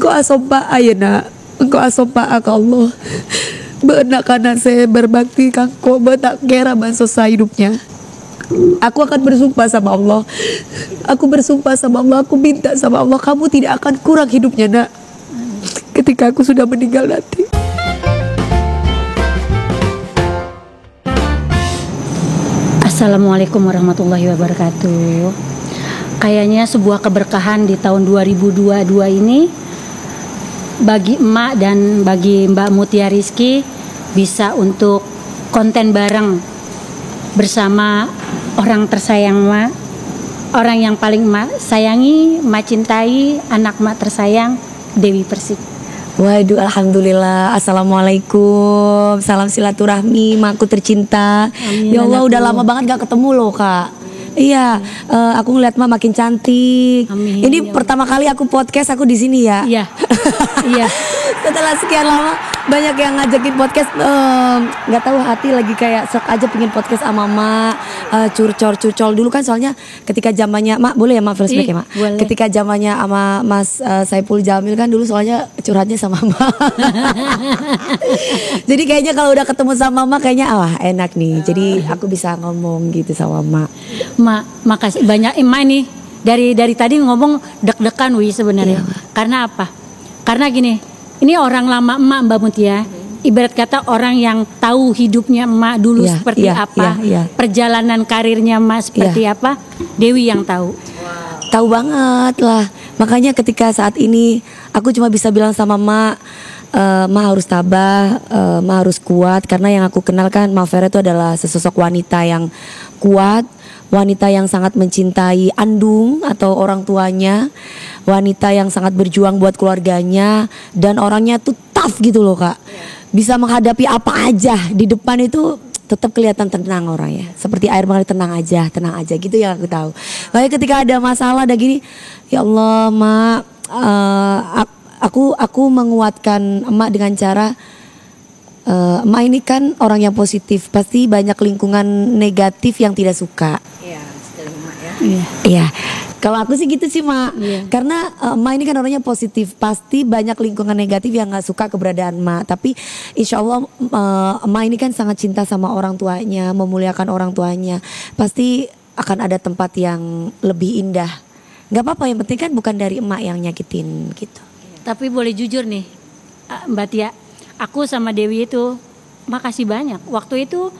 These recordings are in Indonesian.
engkau asompa ayeuna, engkau asompa ka Allah. Beuna kana saya berbakti kangko beuna kera bansos hidupnya. Aku akan bersumpah sama Allah. Aku bersumpah sama Allah, aku minta sama Allah, kamu tidak akan kurang hidupnya, Nak. Ketika aku sudah meninggal nanti. Assalamualaikum warahmatullahi wabarakatuh. Kayaknya sebuah keberkahan di tahun 2022 ini bagi emak dan bagi Mbak Mutia Rizky bisa untuk konten bareng bersama orang tersayang emak, orang yang paling emak sayangi, emak cintai, anak emak tersayang, Dewi Persik. Waduh, alhamdulillah. Assalamualaikum. Salam silaturahmi, makku tercinta. Amin, ya Allah, anakku. udah lama banget gak ketemu loh, Kak. Iya, aku ngeliat Mak makin cantik. Amin, Ini ya pertama kali aku podcast, aku di sini ya. Iya. Iya. Setelah sekian lama banyak yang ngajakin podcast, nggak tahu hati lagi kayak sok aja pengen podcast sama Mak, curcol dulu kan, soalnya ketika zamannya Mak, boleh ya Mak flashback ya Mak? Boleh. Ketika zamannya sama Mas Saipul Jamil kan dulu soalnya curhatnya sama Mak. Jadi kayaknya kalau udah ketemu sama Mak kayaknya enak nih. Jadi aku bisa ngomong gitu sama Mak. Mak, makasih banyak Emak nih. Dari tadi ngomong deg-degan Wi sebenarnya. Iya, Karena apa? Karena gini, ini orang lama emak Mbak Mutia. Ibarat kata orang yang tahu hidupnya emak dulu Iya, seperti iya, apa, iya. perjalanan karirnya emak seperti apa, Dewi yang tahu. Tahu banget lah. Makanya ketika saat ini aku cuma bisa bilang sama Mak, Mak harus tabah, Mak harus kuat. Karena yang aku kenal kan Mak Vera itu adalah sesosok wanita yang kuat, wanita yang sangat mencintai andung atau orang tuanya, wanita yang sangat berjuang buat keluarganya, dan orangnya tuh tough gitu loh Kak. Bisa menghadapi apa aja di depan itu tetap kelihatan tenang orangnya, seperti air mengalir, tenang aja gitu yang aku tahu. Makanya ketika ada masalah ada gini, ya Allah Mak, aku menguatkan Emak dengan cara Emak ini kan orang yang positif, pasti banyak lingkungan negatif yang tidak suka. Iya, sekali Mak ya. Iya. Kalau aku sih gitu sih Mak. Iya. Karena Mak ini kan orangnya positif, pasti banyak lingkungan negatif yang nggak suka keberadaan Mak. Tapi insya Allah Mak ini kan sangat cinta sama orang tuanya, memuliakan orang tuanya. Pasti akan ada tempat yang lebih indah. Gak apa-apa, yang penting kan bukan dari Emak yang nyakitin gitu. Tapi boleh jujur nih, Mbak Tia, aku sama Dewi itu makasih banyak. Waktu itu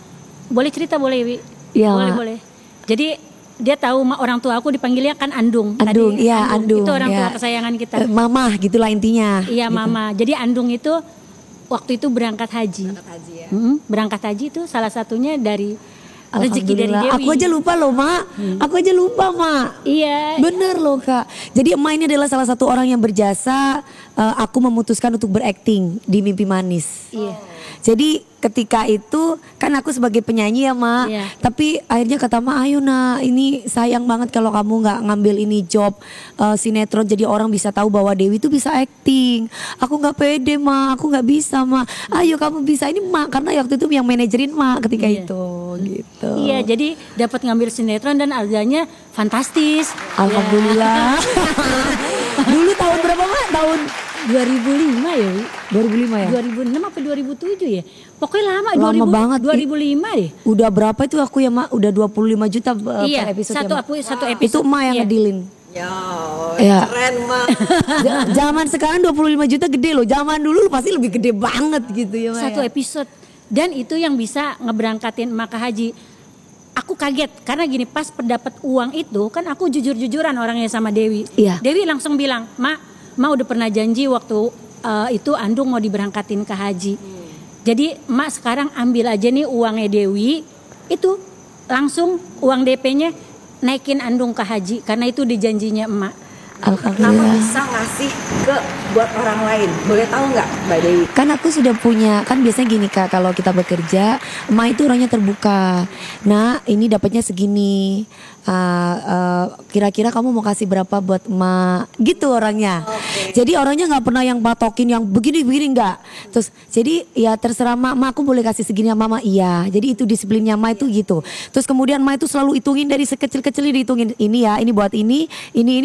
boleh cerita boleh Wi? Iya, Boleh. Jadi dia tahu orang tua aku dipanggilnya kan Andung. Andung, Tadi, iya Andung. Itu orang tua ya. kesayangan kita. Mama gitulah intinya. Iya gitu. Mama. Jadi Andung itu waktu itu berangkat haji. Haji ya. Berangkat haji itu salah satunya dari rezeki dari Alhamdulillah. Dewi. Aku aja lupa loh Mak. Aku aja lupa Mak. Iya. Bener loh Kak. Jadi Emak ini adalah salah satu orang yang berjasa. Aku memutuskan untuk berakting di Mimpi Manis. Iya. Jadi ketika itu kan aku sebagai penyanyi ya Mak. Iya. Tapi akhirnya kata Mak, ayo Nak, ini sayang banget kalau kamu gak ngambil ini job sinetron. Jadi orang bisa tahu bahwa Dewi itu bisa akting. Aku gak pede Mak, aku gak bisa Mak. Ayo kamu bisa ini Mak. Karena waktu itu yang manajerin Mak ketika Iya. itu gitu. Iya, jadi dapat ngambil sinetron dan harganya fantastis. Alhamdulillah. Dulu tahun berapa Mak? Tahun 2005 ya, Wi? 2005 ya? 2006 apa 2007 ya? Pokoknya lama, Lama 2000, banget. 2005 deh. Udah berapa itu aku ya Mak? Udah 25 juta Iya, per episode satu ya, Mak? episode. Itu Mak yang Iya. ngedilin. Ya, Iya. keren Mak. Zaman sekarang 25 juta gede loh. Zaman dulu pasti lebih gede banget gitu ya Mak. Satu ya? episode. Dan itu yang bisa ngeberangkatin emak ke haji. Aku kaget karena gini, pas pendapat uang itu kan aku jujur-jujuran orangnya sama Dewi. Iya. Dewi langsung bilang, "Mak udah pernah janji waktu itu Andung mau diberangkatin ke haji. Jadi Mak sekarang ambil aja nih uangnya Dewi, itu langsung uang DP-nya naikin Andung ke haji karena itu dijanjinya emak." Kenapa Alhamdulillah. bisa ngasih ke buat orang lain? Boleh tahu nggak Mbak Dewi? Kan aku sudah punya, kan biasanya gini Kak, kalau kita bekerja, Emak itu orangnya terbuka. Nah ini dapatnya segini, kira-kira kamu mau kasih berapa buat Emak, gitu orangnya. Jadi orangnya nggak pernah yang patokin yang begini-begini nggak. Terus jadi ya terserah Mak, aku boleh kasih segini sama Mama, iya. Jadi itu disiplinnya Emak itu gitu. Terus kemudian Emak itu selalu hitungin dari sekecil-kecilnya, dihitungin ini ya, ini buat ini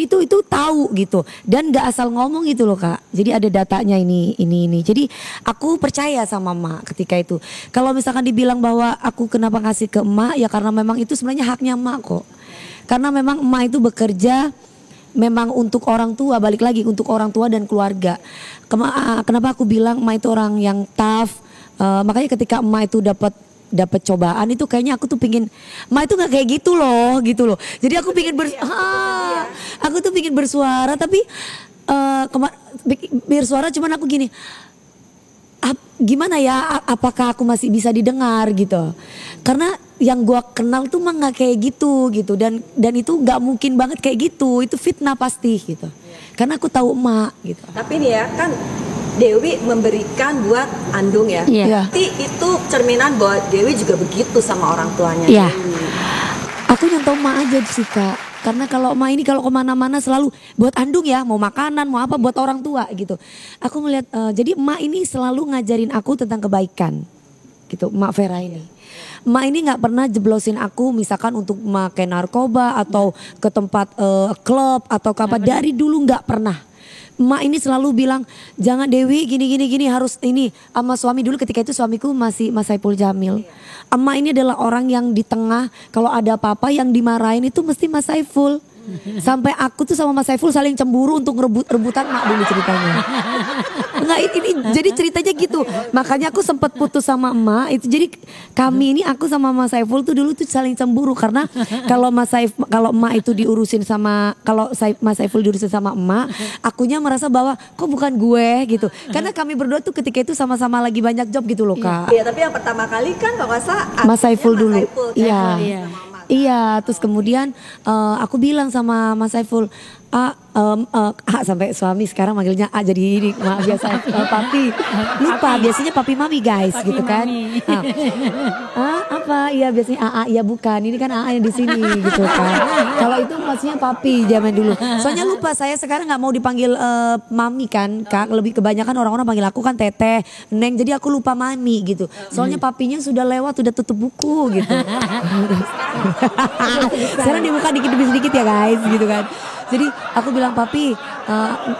tuh itu tahu tahu gitu dan nggak asal ngomong gitu loh Kak. Jadi ada datanya ini. Jadi aku percaya sama emak ketika itu. Kalau misalkan dibilang bahwa aku kenapa ngasih ke emak ya karena memang itu sebenarnya haknya emak kok. Karena memang emak itu bekerja memang untuk orang tua, balik lagi untuk orang tua dan keluarga. Kenapa aku bilang emak itu orang yang tough? Makanya ketika emak itu dapat cobaan itu kayaknya aku tuh pingin emak itu nggak kayak gitu loh. Jadi aku pingin aku tuh pingin bersuara tapi bersuara cuman aku gini. Gimana ya? Apakah aku masih bisa didengar gitu? Karena yang gua kenal tuh mah nggak kayak gitu dan itu nggak mungkin banget kayak gitu. Itu fitnah pasti gitu. Karena aku tahu emak gitu. Tapi nih ya kan Dewi memberikan buat Andung ya. Iya. Berarti itu cerminan bahwa Dewi juga begitu sama orang tuanya. Iya. Dewi. Aku nyontoh emak aja sih Kak. Karena kalau emak ini kalau kemana-mana selalu buat Andung ya, mau makanan, mau apa buat orang tua gitu. Aku melihat, jadi emak ini selalu ngajarin aku tentang kebaikan gitu, emak Vera ini. Emak ini nggak pernah jeblosin aku misalkan untuk makan narkoba atau ke tempat klub atau apa dari dulu nggak pernah. Emak ini selalu bilang jangan Dewi gini harus ini sama suami dulu ketika itu suamiku masih Mas Saiful Jamil. Emak ini adalah orang yang di tengah kalau ada apa-apa yang dimarahin itu mesti Mas Saiful. Sampai aku tuh sama Mas Saiful saling cemburu untuk rebutan emak dulu ceritanya. Enggak ini jadi ceritanya gitu. Makanya aku sempat putus sama emak itu jadi kami ini aku sama Mas Saiful tuh dulu tuh saling cemburu karena kalau kalau emak itu diurusin sama Mas Saiful diurusin sama emak, akunya merasa bahwa kok bukan gue gitu. Karena kami berdua tuh ketika itu sama-sama lagi banyak job gitu loh Kak. Iya, tapi yang pertama kali kan kalau nggak salah Mas Saiful dulu. Iya. Iya. Iya, terus kemudian aku bilang sama Mas Saiful, sampai suami sekarang manggilnya jadi ini biasa papi. Lupa biasanya papi mami guys papi gitu kan. Apa? Iya biasanya iya bukan. Ini kan yang di sini gitu kan. Kalau itu maksudnya papi zaman dulu. Soalnya lupa saya sekarang nggak mau dipanggil mami kan. Kak, lebih kebanyakan orang-orang panggil aku kan teteh, neng. Jadi aku lupa mami gitu. Soalnya papinya sudah lewat, sudah tutup buku gitu. Sekarang dibuka dikit-dikit ya guys gitu kan. Jadi aku bilang papi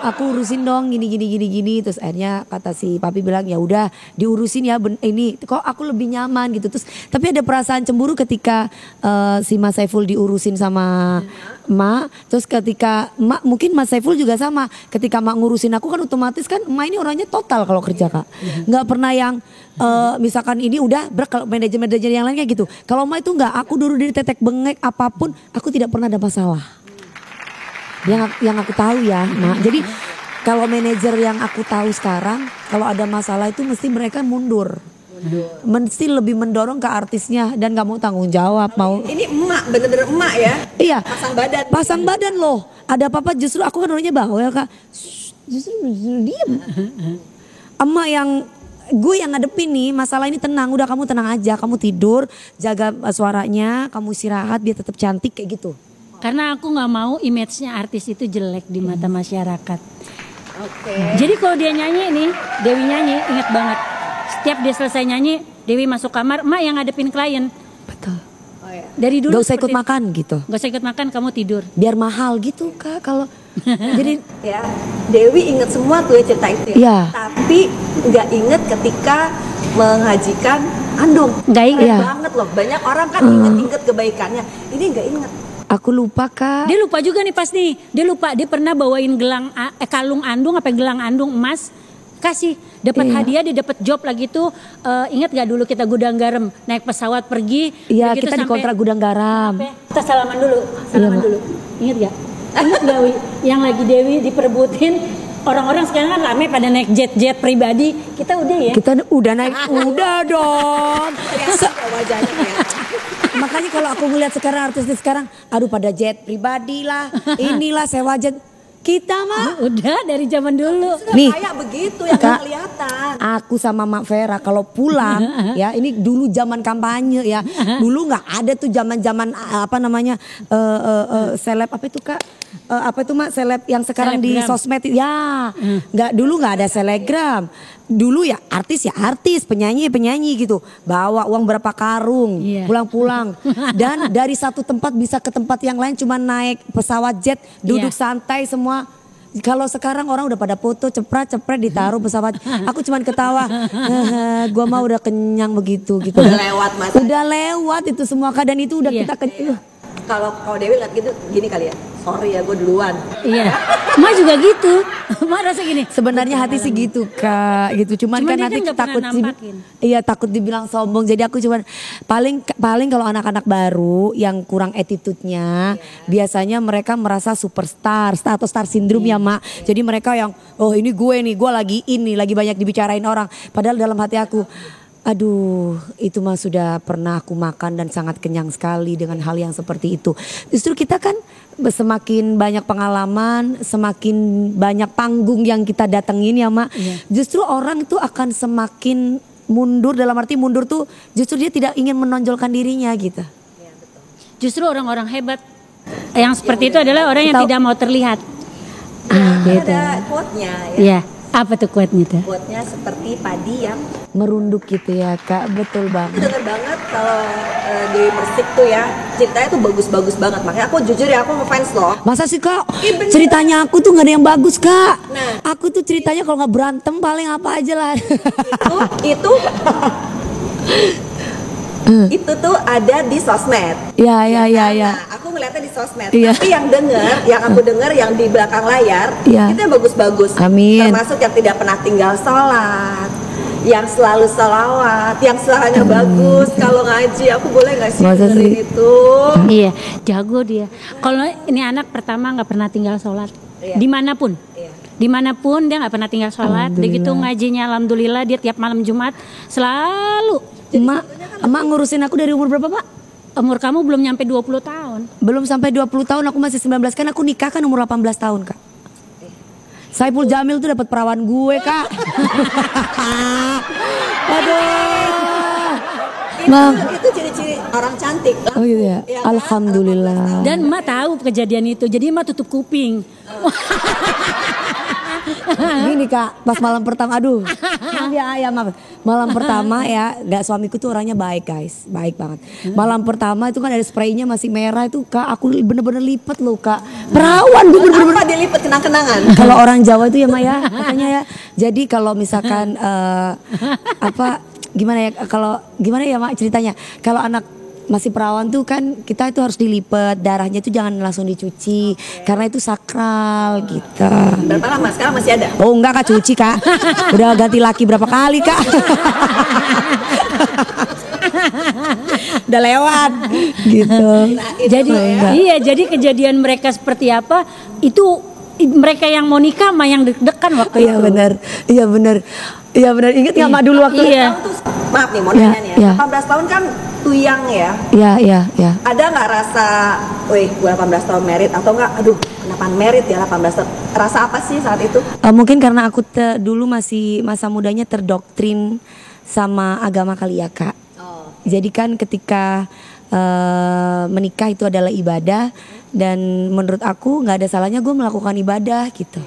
aku urusin dong gini terus akhirnya kata si papi bilang ya udah diurusin ya ini kok aku lebih nyaman gitu terus tapi ada perasaan cemburu ketika si Mas Saiful diurusin sama emak terus ketika emak mungkin Mas Saiful juga sama ketika emak ngurusin aku kan otomatis kan emak ini orangnya total kalau kerja Kak nggak pernah yang misalkan ini udah kalau manajemen yang lain kayak gitu kalau emak itu nggak aku dulu dari tetek bengek apapun aku tidak pernah ada masalah. Yang aku tahu ya, Mak. Jadi kalau manajer yang aku tahu sekarang, kalau ada masalah itu mesti mereka mundur. Mesti lebih mendorong ke artisnya dan gak mau tanggung jawab. Ini emak, bener-bener emak ya? Iya. Pasang badan loh. Ada apa-apa justru aku kan orangnya bawel Kak. Justru diem. Emak yang gue yang ngadepin nih masalah ini tenang. Udah kamu tenang aja, kamu tidur, jaga suaranya, kamu istirahat biar tetap cantik kayak gitu. Karena aku nggak mau image-nya artis itu jelek di mata masyarakat. Oke. Jadi kalau dia nyanyi nih, Dewi nyanyi, ingat banget. Setiap dia selesai nyanyi, Dewi masuk kamar, emak yang ngadepin klien. Betul. Oh, ya. Dari dulu. Gak usah ikut makan gitu. Gak usah ikut makan, kamu tidur. Biar mahal gitu Kak kalau jadi ya Dewi inget semua tuh ya cerita itu ya. Iya. Tapi nggak inget ketika menghajikan Andung. Nggak inget. Iya. Banget loh. Banyak orang kan inget kebaikannya. Ini nggak inget. aku lupa Kak. Dia lupa juga nih pas nih. Dia lupa, dia pernah bawain kalung andung apa gelang andung emas. Kasih, dapat hadiah, dia dapat job lagi tuh. Ingat gak dulu kita gudang garam naik pesawat pergi? Iya, gitu kita di kontrak gudang garam. Kita salaman dulu, dulu. Ingat gak? Ingat gak Wi? Yang lagi Dewi diperebutin. Orang-orang sekarang kan rame pada naik jet pribadi. Kita udah ya? Kita udah naik, udah dong. Wajahnya ya. Makanya kalau aku ngeliat sekarang artis sekarang, aduh pada jet pribadi lah, inilah sewa jet. Kita mah udah dari zaman dulu. Nih, kayak begitu yang Kak, kelihatan. aku sama Mak Vera kalau pulang ya ini dulu zaman kampanye ya. Dulu nggak ada tuh zaman-zaman apa namanya seleb apa itu Kak? apa itu mak seleb yang sekarang di Selebgram. sosmed ya dulu nggak ada selebgram. Dulu ya artis, penyanyi gitu, bawa uang berapa karung, Iya. pulang-pulang, dan dari satu tempat bisa ke tempat yang lain cuma naik pesawat jet, duduk Iya. santai semua. Kalau sekarang orang udah pada foto cepret ditaruh pesawat, aku cuman ketawa, gua mah udah kenyang begitu gitu. Udah lewat masa. Udah lewat itu semua keadaan itu udah Iya. kita Kalau Dewi lihat gitu gini kali ya. Sorry ya gue duluan. Iya. Ma juga gitu. Ma rasa gini. Sebenarnya hati sih gitu kak, gitu. Cuman kan dia nanti kan nggak takut pernah nampakin. iya takut dibilang sombong. Jadi aku cuman paling kalau anak-anak baru yang kurang attitude-nya, biasanya mereka merasa superstar atau star syndrome ya mak. Jadi mereka yang oh ini gue nih, gue lagi banyak dibicarain orang. Padahal dalam hati aku, aduh itu mah sudah pernah aku makan dan sangat kenyang sekali dengan hal yang seperti itu. Justru kita kan semakin banyak pengalaman, semakin banyak panggung yang kita datengin ya mak. Justru orang itu akan semakin mundur, dalam arti mundur tuh justru dia tidak ingin menonjolkan dirinya gitu. Justru orang-orang hebat yang seperti itu adalah orang yang Tahu. tidak mau terlihat. Gitu. Ada quote-nya ya. Iya. Apa tuh quote-nya tuh? Quote-nya seperti padi yang Merunduk gitu ya kak, betul aku banget. denger banget kalau Dewi Persik tuh ya ceritanya tuh bagus-bagus banget. Makanya aku jujur ya aku ngefans loh. Masa sih kak? Ih, bener. Ceritanya aku tuh gak ada yang bagus kak. Nah. Aku tuh ceritanya kalau nggak berantem paling apa aja lah. Itu tuh ada di sosmed. Ya. Nah, aku ngeliatnya di sosmed. Iya. Tapi yang aku denger yang di belakang layar Iya. itu yang bagus-bagus. Amin. Termasuk yang tidak pernah tinggal sholat, yang selalu salawat, yang suaranya bagus. Kalau ngaji aku boleh nggak sih Masa dengerin sih? itu? Iya, jago dia. Kalau ini anak pertama nggak pernah tinggal sholat, Iya. dimanapun, Iya. dimanapun dia nggak pernah tinggal sholat. Begitu ngajinya, alhamdulillah dia tiap malam Jumat selalu. Emak ngurusin aku dari umur berapa pak? Umur kamu belum nyampe 20 tahun. Belum sampai 20 tahun, aku masih 19 kan aku nikah kan umur 18 tahun kak. Saiful Jamil tuh dapat perawan gue kak. Aduh. Mam. Itu ciri-ciri orang cantik. Oh gitu ya. Ya kan? Alhamdulillah. Dan emak tahu kejadian itu, jadi emak tutup kuping. Gini kak, pas malam pertama, aduh, maaf ya, maaf. Malam pertama ya, nggak suamiku tuh orangnya baik guys, baik banget. Malam pertama itu kan ada spraynya masih merah itu kak, aku bener-bener lipet loh kak. Perawan gue bener-bener. Apa dilipet kenang-kenangan? Kalau orang Jawa itu ya Maya, katanya ya. Jadi kalau misalkan gimana ya, kalau gimana ya Mak ceritanya, kalau anak masih perawan tuh kan kita itu harus dilipet, darahnya itu jangan langsung dicuci karena itu sakral gitu. Berapa lama? Sekarang masih ada? Oh enggak kak, cuci kak. Udah ganti laki berapa kali kak. Udah lewat gitu. Jadi iya, jadi kejadian mereka seperti apa itu mereka yang mau nikah mah yang deg-degan waktu Iya itu. benar, iya benar. Iya benar, ingat nggak Mak dulu waktu Iya. Kamu tuh, maaf nih mau Ya, nanya nih ya. ya. 18 tahun kan tuyang ya. Iya. Ada nggak rasa, wih gue 18 tahun merit atau enggak, aduh kenapa merit ya 18 tahun. Rasa apa sih saat itu? Mungkin karena aku dulu masih masa mudanya terdoktrin sama agama kali ya kak. Jadi kan ketika menikah itu adalah ibadah dan menurut aku nggak ada salahnya gue melakukan ibadah gitu.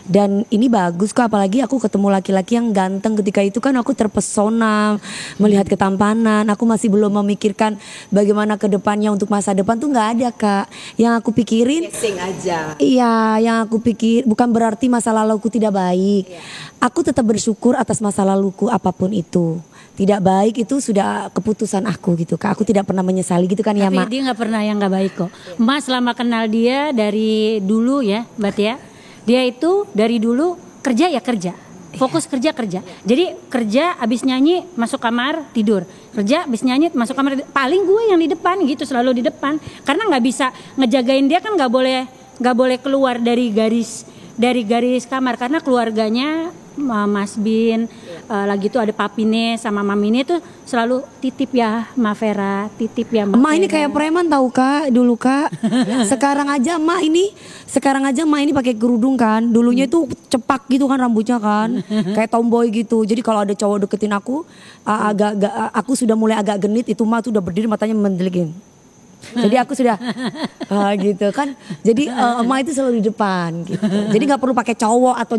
Dan ini bagus kok, apalagi aku ketemu laki-laki yang ganteng. Ketika itu kan aku terpesona melihat ketampanan. Aku masih belum memikirkan bagaimana ke depannya, untuk masa depan tuh nggak ada kak. Yang aku pikirin Casing aja. iya, yang aku pikir bukan berarti masa laluku tidak baik. Aku tetap bersyukur atas masa laluku apapun itu. Tidak baik itu sudah keputusan aku gitu kak. Aku tidak pernah menyesali gitu kan ya Tapi Mak. dia nggak pernah yang nggak baik kok. Mas selama kenal dia dari dulu ya, Mbak Tia. Dia itu dari dulu kerja ya kerja. Fokus kerja. Jadi kerja abis nyanyi masuk kamar tidur. Kerja abis nyanyi masuk kamar tidur. Paling gue yang di depan gitu, selalu di depan. Karena nggak bisa ngejagain dia kan, nggak boleh keluar dari garis kamar karena keluarganya Mas Bin, lagi tuh ada Papine sama Mamine tuh selalu titip ya Ma Vera, titip ya Ma Emak ini Vera. kayak preman tahu kak dulu kak. Sekarang aja emak ini pakai kerudung kan. Dulunya itu cepak gitu kan rambutnya kan, kayak tomboy gitu. Jadi kalau ada cowok deketin aku, aku sudah mulai agak genit, itu emak tuh udah berdiri matanya mendeligin. Jadi aku sudah gitu kan. Jadi emak itu selalu di depan gitu. Jadi nggak perlu pakai cowok atau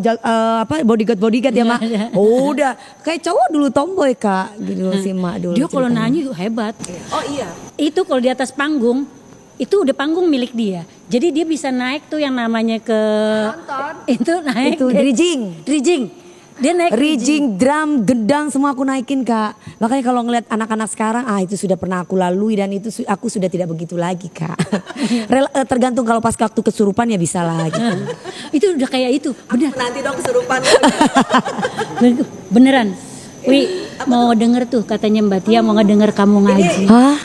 bodyguard ya mak. Oh, udah kayak cowok dulu tomboy kak gitu si emak dulu. Dia kalau ceritanya. nyanyi hebat. Oh iya. Itu kalau di atas panggung itu udah panggung milik dia. Jadi dia bisa naik tuh yang namanya ke Nonton. itu naik Itu drijing. Dia naik Rijing, drum, gedang semua aku naikin kak. Makanya kalau ngeliat anak-anak sekarang, itu sudah pernah aku lalui dan itu aku sudah tidak begitu lagi kak. Tergantung kalau pas waktu kesurupan ya bisa lah gitu. Itu udah kayak itu. Bener. Nanti dong kesurupan. Beneran. Mau denger tuh katanya Mbak Tia mau ngedenger kamu ngaji. Hah?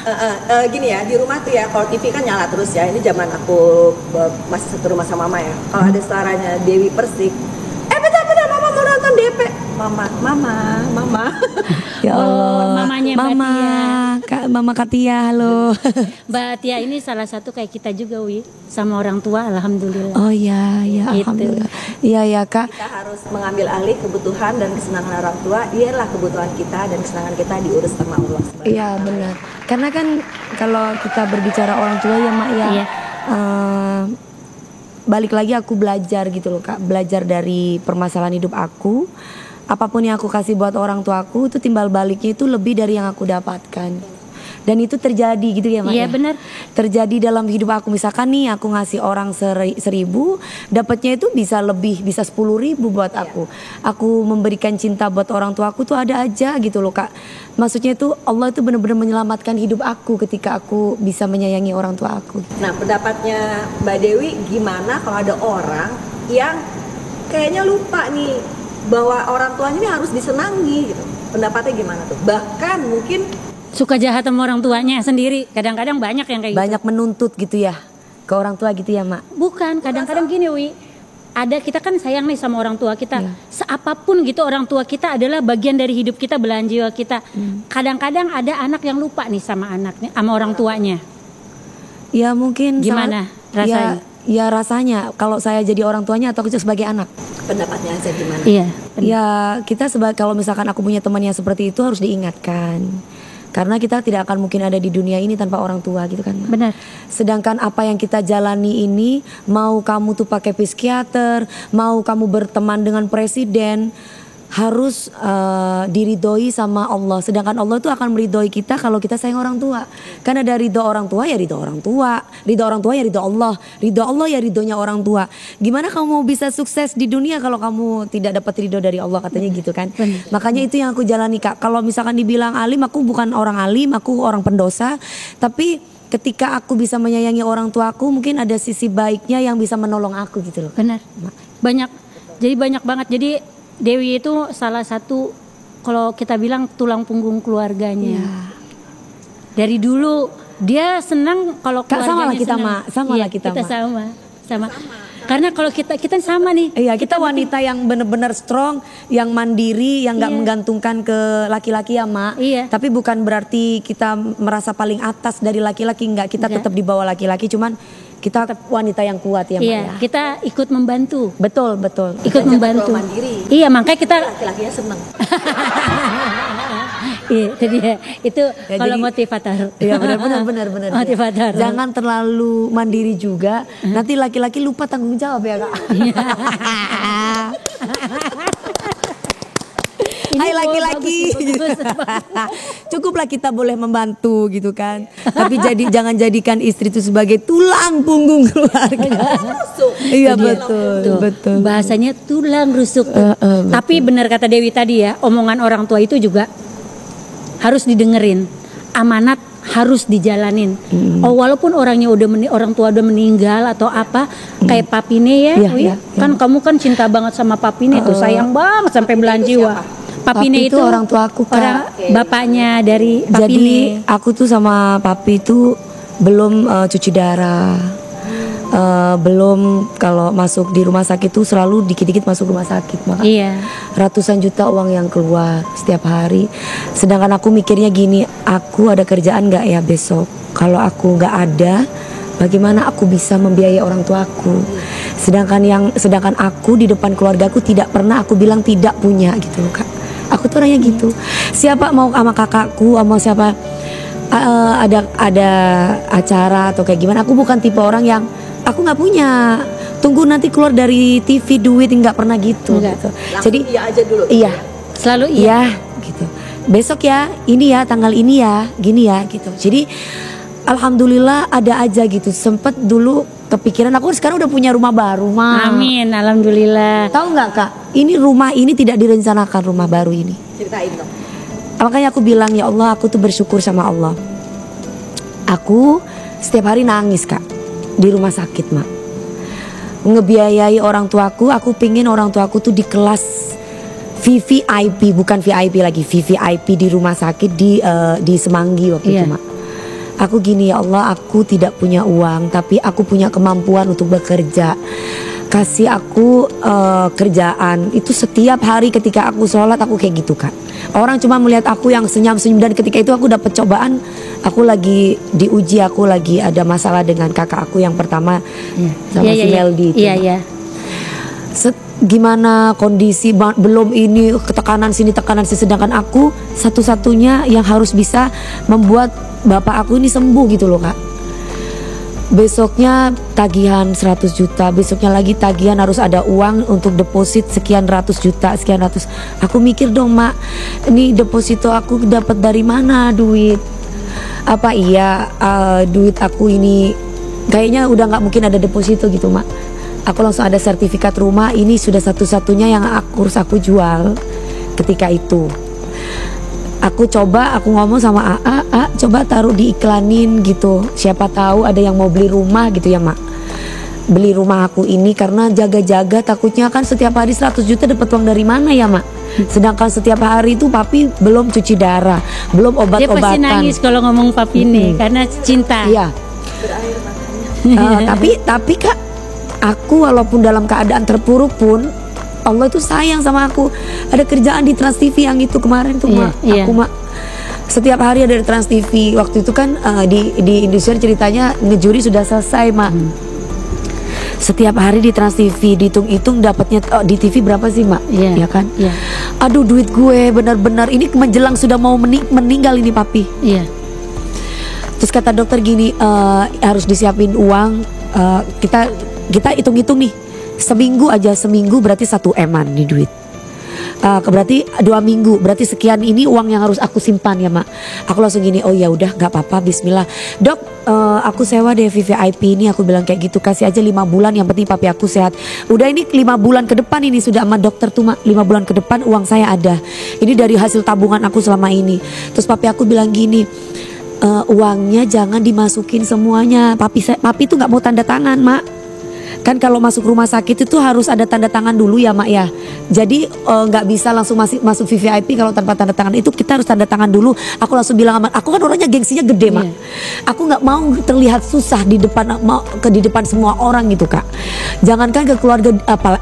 Gini ya, di rumah tuh ya, kalau TV kan nyala terus ya. Ini zaman aku masih satu rumah sama mama ya. Kalau ada suaranya Dewi Persik, bentar, mama mau nonton DP. Mama. Ya Allah. Mamanya Mbak Mama, Tia. Mama Katia, halo. Mbak Tia ini salah satu kayak kita juga sama orang tua alhamdulillah. Oh iya, Gitu. alhamdulillah. Iya ya kak. Kita harus mengambil alih kebutuhan dan kesenangan orang tua. Ialah kebutuhan kita dan kesenangan kita diurus sama Allah. Iya benar. Karena kan kalau kita berbicara orang tua ya mak ya. Iya. Balik lagi aku belajar gitu loh kak. Belajar dari permasalahan hidup aku. Apapun yang aku kasih buat orang tua aku itu timbal baliknya itu lebih dari yang aku dapatkan. Dan itu terjadi gitu ya mak. Iya ya? benar. Terjadi dalam hidup aku. Misalkan nih aku ngasih orang 1.000, dapatnya itu bisa lebih, bisa 10.000 buat aku. Aku memberikan cinta buat orang tua aku tuh ada aja gitu loh kak. Maksudnya itu Allah itu benar-benar menyelamatkan hidup aku ketika aku bisa menyayangi orang tua aku. Nah, pendapatnya Mbak Dewi gimana kalau ada orang yang kayaknya lupa nih bahwa orang tuanya ini harus disenangi gitu. Pendapatnya gimana tuh? Bahkan mungkin Suka jahat sama orang tuanya sendiri. Kadang-kadang banyak yang kayak Banyak menuntut gitu ya ke orang tua gitu ya mak. gitu. Bukan, kadang-kadang gini ada kita kan sayang nih sama orang tua kita. Iya. Seapapun gitu orang tua kita adalah bagian dari hidup kita, belahan jiwa kita. Kadang-kadang ada anak yang lupa nih sama anaknya, sama orang tuanya. Ya mungkin Gimana rasanya? Ya rasanya kalau saya jadi orang tuanya atau aku sebagai anak. pendapatnya aja gimana? Iya. Ya kita kalau misalkan aku punya teman yang seperti itu harus diingatkan. Karena kita tidak akan mungkin ada di dunia ini tanpa orang tua gitu kan. Benar. Sedangkan apa yang kita jalani ini, mau kamu tuh pakai psikiater, mau kamu berteman dengan presiden, harus diridhoi sama Allah. Sedangkan Allah tuh akan meridhoi kita kalau kita sayang orang tua. Karena dari ridho orang tua ya ridho orang tua, ridho orang tua ya ridho Allah ya ridhonya orang tua. Gimana kamu mau bisa sukses di dunia kalau kamu tidak dapat ridho dari Allah, katanya gitu kan. Makanya itu yang aku jalani kak. Kalau misalkan dibilang alim, aku bukan orang alim, aku orang pendosa. Tapi ketika aku bisa menyayangi orang tuaku, mungkin ada sisi baiknya yang bisa menolong aku gitu loh. Benar. Banyak. Jadi banyak banget. Jadi Dewi itu salah satu kalau kita bilang tulang punggung keluarganya. Iya. Dari dulu dia senang kalau Kak, keluarganya sama lah kita, senang. Mak. Sama Iya, lah kita, Mak. sama. Karena kalau kita sama nih. Iya, kita wanita yang benar-benar strong, yang mandiri, yang nggak Iya. menggantungkan ke laki-laki ya, Mak. Iya. Tapi bukan berarti kita merasa paling atas dari laki-laki, enggak. Kita Enggak. tetap di bawah laki-laki, cuman kita wanita yang kuat ya, Mak Iya, ya. kita ikut membantu. Betul. Ikut Belajar membantu. pro mandiri. Iya, makanya kita Laki-lakinya seneng. iya, itu dia. Itu Ya, kalau jadi- motivator. Iya benar. Motivator. Jangan terlalu mandiri juga. Nanti laki-laki lupa tanggung jawab ya, Kak. Ini Hai bagus, laki-laki, bagus. cukuplah kita boleh membantu gitu kan. Tapi jangan jadikan istri itu sebagai tulang punggung keluarga. Iya Itu dia. Tuh, betul. Bahasanya tulang rusuk. Betul. Tapi benar kata Dewi tadi ya, omongan orang tua itu juga harus didengerin. Amanat harus dijalanin. Oh, walaupun orangnya orang tua udah meninggal atau apa, kayak papine ya, Iya, Wi. iya, Kan kamu kan cinta banget sama papine tuh, sayang banget sampai belahan jiwa. Papine Papi itu itu orang tua aku, Kak. orang bapaknya dari papine. Jadi aku tuh sama papi itu belum cuci darah. Belum kalau masuk di rumah sakit tuh selalu dikit-dikit masuk rumah sakit, maka Iya. ratusan juta uang yang keluar setiap hari. Sedangkan aku mikirnya gini, aku ada kerjaan nggak ya besok? Kalau aku nggak ada, bagaimana aku bisa membiayai orang tuaku? Sedangkan aku di depan keluargaku tidak pernah aku bilang tidak punya gitu loh, Kak. Aku tuh orangnya gitu. Siapa mau sama kakakku, sama siapa ada acara atau kayak gimana, aku bukan tipe orang yang aku nggak punya. Tunggu nanti keluar dari TV duit, nggak pernah gitu. Enggak. Gitu. Langsung Jadi iya aja dulu. iya, Selalu iya. iya gitu. Besok ya, ini ya tanggal ini ya, gini ya gitu. Jadi alhamdulillah ada aja gitu. Sempet dulu kepikiran, aku sekarang udah punya rumah baru, Ma. Amin, alhamdulillah. Tahu nggak Kak? Ini rumah ini tidak direncanakan, rumah baru ini. Ceritain dong. Makanya aku bilang, ya Allah, aku tuh bersyukur sama Allah. Aku setiap hari nangis Kak di rumah sakit, Mak. Ngebiayai orang tuaku, aku pingin orang tuaku tuh di kelas VVIP, bukan VIP lagi, VVIP di rumah sakit di Semanggi waktu itu, Iya. Mak. Aku gini, ya Allah, aku tidak punya uang, tapi aku punya kemampuan untuk bekerja. Kasih aku kerjaan. Itu setiap hari ketika aku sholat aku kayak gitu Kak. Orang cuma melihat aku yang senyum-senyum, dan ketika itu aku dapat cobaan. Aku lagi diuji, aku lagi ada masalah dengan kakak aku yang pertama, sama si Meldi itu. Iya, iya. Gimana kondisi, belum ini tekanan sini tekanan sini, sedangkan aku satu-satunya yang harus bisa membuat bapak aku ini sembuh gitu loh Kak. Besoknya tagihan 100 juta, besoknya lagi tagihan harus ada uang untuk deposit sekian ratus juta, sekian ratus. Aku mikir dong, Mak, ini deposito aku dapat dari mana duit? Apa iya duit aku ini kayaknya udah nggak mungkin ada deposito gitu, Mak. Aku langsung ada sertifikat rumah, ini sudah satu-satunya yang harus aku jual ketika itu. Aku ngomong sama AA, coba taruh diiklanin gitu. Siapa tahu ada yang mau beli rumah gitu ya, Mak. Beli rumah aku ini karena jaga-jaga takutnya kan setiap hari 100 juta dapat uang dari mana ya, Mak. Sedangkan setiap hari itu papi belum cuci darah, belum Dia pasti obat-obatan. nangis kalau ngomong papi ini karena cinta. Iya. Tapi Kak, aku walaupun dalam keadaan terpuruk pun Allah itu sayang sama aku. Ada kerjaan di Trans TV yang itu kemarin tuh, Iya, Mak. iya. Aku, Mak, setiap hari ada di Trans TV. Waktu itu kan di Indosiar ceritanya ngejuri sudah selesai, Mak. Setiap hari di Trans TV dihitung-hitung dapatnya di TV berapa sih, Mak? Iya. Ya kan? Iya. Aduh, duit gue benar-benar ini menjelang sudah mau meninggal ini papi. Iya. Terus kata dokter gini, harus disiapin uang. Kita hitung-hitung nih, seminggu berarti 1 M-an nih duit. Berarti 2 minggu, berarti sekian ini uang yang harus aku simpan ya, Mak. Aku langsung gini, oh ya udah nggak apa-apa, Bismillah. Dok, aku sewa deh VVIP ini, aku bilang kayak gitu, kasih aja 5 bulan, yang penting papi aku sehat. Udah ini 5 bulan ke depan ini sudah sama dokter tuh, Mak. 5 bulan ke depan uang saya ada. Ini dari hasil tabungan aku selama ini. Terus papi aku bilang gini, uangnya jangan dimasukin semuanya. Papi tuh nggak mau tanda tangan, Mak. Kan kalau masuk rumah sakit itu harus ada tanda tangan dulu ya, Mak ya. Jadi nggak bisa langsung masuk VVIP kalau tanpa tanda tangan. Itu kita harus tanda tangan dulu. Aku langsung bilang sama, aku kan orangnya gengsinya gede, Mak. Aku nggak mau terlihat susah di depan semua orang gitu, Kak. Jangankan ke keluarga,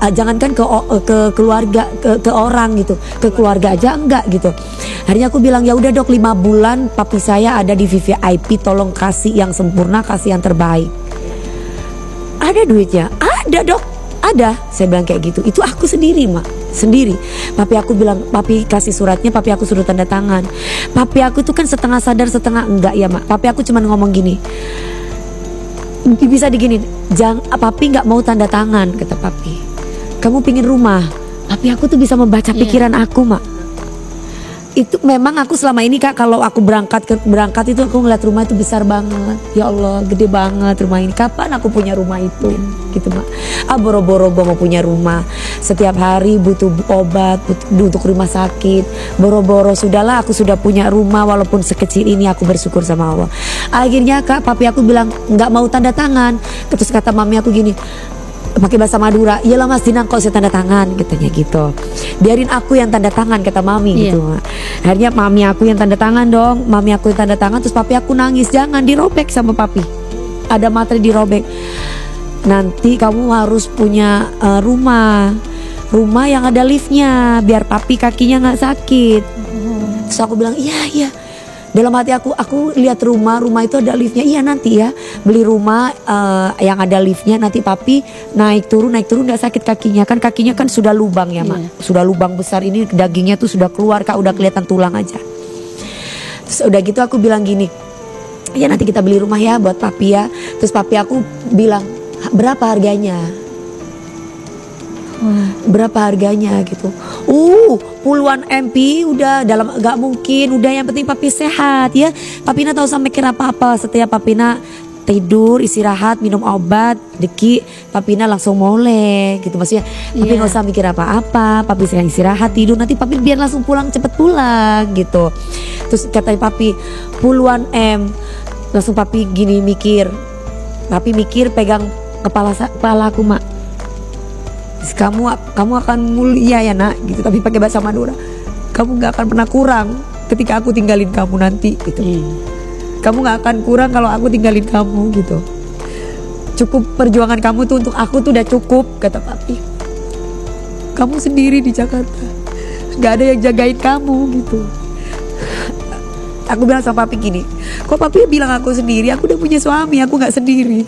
jangankan ke keluarga, ke orang gitu, ke keluarga aja enggak gitu. Akhirnya aku bilang, ya udah dok, 5 bulan papi saya ada di VVIP, tolong kasih yang sempurna, kasih yang terbaik. Ada duitnya? Ada dok, ada. Saya bilang kayak gitu. Itu aku sendiri, Mak, sendiri. Papi aku bilang, papi kasih suratnya, papi aku suruh tanda tangan. Papi aku tuh kan setengah sadar setengah enggak ya, Mak. Papi aku cuma ngomong gini, bisa digini, papi nggak mau tanda tangan, kata papi. Kamu pingin rumah. Papi aku tuh bisa membaca pikiran aku, Mak. Itu memang aku selama ini, Kak, kalau aku berangkat itu aku ngeliat rumah itu besar banget. Ya Allah, gede banget rumah ini. Kapan aku punya rumah itu? Gitu, Mak. Boro-boro gue mau punya rumah. Setiap hari butuh obat, untuk rumah sakit. Boro-boro sudahlah aku sudah punya rumah, walaupun sekecil ini aku bersyukur sama Allah. Akhirnya, Kak, papi aku bilang nggak mau tanda tangan. Terus kata mami aku gini, pakai bahasa Madura, iyalah Mas Dinang kok saya tanda tangan, katanya gitu. Biarin aku yang tanda tangan, kata mami gitu. Akhirnya mami aku yang tanda tangan dong, mami aku yang tanda tangan. Terus papi aku nangis, jangan dirobek sama papi, ada materi dirobek. Nanti kamu harus punya rumah yang ada liftnya, biar papi kakinya nggak sakit. Terus aku bilang iya. Dalam hati aku lihat rumah itu ada liftnya. Iya nanti ya beli rumah yang ada liftnya, nanti papi naik turun nggak sakit kakinya. Kan kakinya kan sudah lubang ya, Mak. Sudah lubang besar ini, dagingnya tuh sudah keluar, Kak, udah kelihatan tulang aja. Terus udah gitu aku bilang gini, ya nanti kita beli rumah ya buat papi ya. Terus papi aku bilang, berapa harganya? Berapa harganya gitu. Puluhan MP udah dalam, gak mungkin. Udah, yang penting papi sehat ya. Papina tahu sampai mikir apa-apa. Setiap papina tidur, istirahat, minum obat, deki, papina langsung mulai gitu. Maksudnya papi gak usah mikir apa-apa. Papi sedang istirahat, tidur, nanti papi biar langsung pulang, cepet pulang gitu. Terus katanya papi puluhan M. Langsung papi gini mikir. Papi mikir pegang kepala aku, Mak. Kamu akan mulia ya nak gitu, tapi pakai bahasa Madura. Kamu gak akan pernah kurang ketika aku tinggalin kamu nanti gitu. Kamu gak akan kurang kalau aku tinggalin kamu gitu. Cukup perjuangan kamu tuh untuk aku tuh udah cukup, kata papi. Kamu sendiri di Jakarta, gak ada yang jagain kamu gitu. Aku bilang sama papi gini, kok papi bilang aku sendiri? Aku udah punya suami, aku gak sendiri.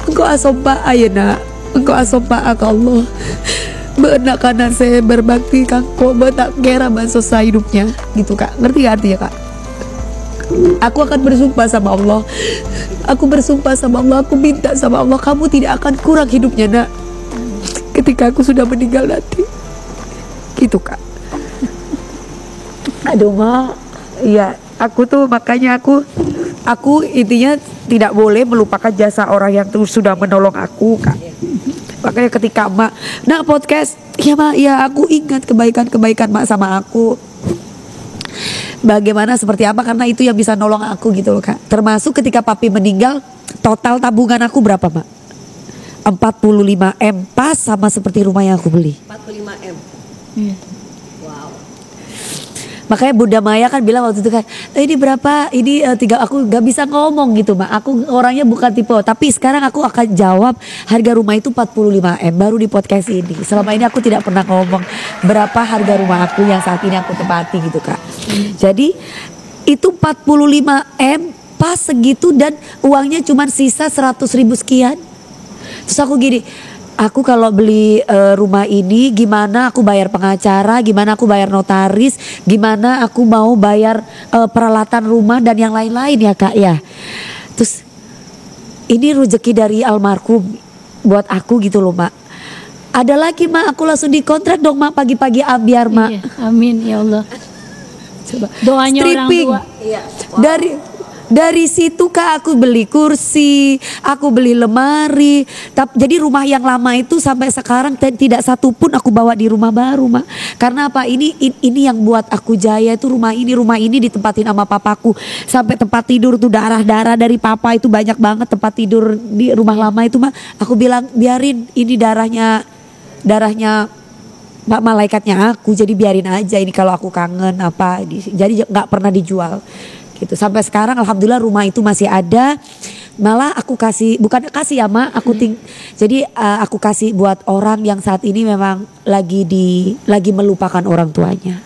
Engkau asompa ayana, engkau asompa Allah. Benak kanan saya berbakti kangko betak gera bansosa hidupnya gitu kak. Ngerti gak artinya kak? Aku akan bersumpah sama Allah. Aku bersumpah sama Allah, aku minta sama Allah, kamu tidak akan kurang hidupnya nak ketika aku sudah meninggal nanti. Gitu kak. Aduh mak, ya aku tuh makanya aku intinya tidak boleh melupakan jasa orang yang tuh sudah menolong aku kak. Makanya ketika mak podcast, ya mak, ya aku ingat kebaikan mak sama aku. Bagaimana seperti apa, karena itu yang bisa nolong aku gitu loh kak. Termasuk ketika papi meninggal, total tabungan aku berapa mak? 45 M, pas sama seperti rumah yang aku beli. 45 M. Wow. Makanya Bunda Maya kan bilang waktu itu kan, ini berapa, ini tiga, aku gak bisa ngomong gitu mak. Aku orangnya bukan tipe, tapi sekarang aku akan jawab harga rumah itu 45 M baru di podcast ini. Selama ini aku tidak pernah ngomong berapa harga rumah aku yang saat ini aku tempati gitu kak. Jadi itu 45 M pas segitu dan uangnya cuma sisa 100.000 sekian. Terus aku gini, aku kalau beli rumah ini gimana aku bayar pengacara, gimana aku bayar notaris, gimana aku mau bayar peralatan rumah dan yang lain-lain ya kak ya. Terus ini rezeki dari almarhum buat aku gitu loh mak. Ada lagi mak, aku langsung dikontrak dong mak pagi-pagi biar mak. Iya, amin ya Allah. Coba Doanya stripping. orang tua. Iya. Dari situ kak aku beli kursi, aku beli lemari. Jadi rumah yang lama itu sampai sekarang tidak satu pun aku bawa di rumah baru mak. Karena apa? Ini yang buat aku jaya itu rumah ini ditempatin sama papaku. Sampai tempat tidur tuh darah-darah dari papa itu banyak banget tempat tidur di rumah lama itu mak. Aku bilang biarin ini darahnya Mbak malaikatnya aku, jadi biarin aja ini kalau aku kangen apa. Jadi nggak pernah dijual. Gitu. Sampai sekarang alhamdulillah rumah itu masih ada. Malah aku kasih, bukan kasih ya mak, jadi aku kasih buat orang yang saat ini memang lagi melupakan orang tuanya.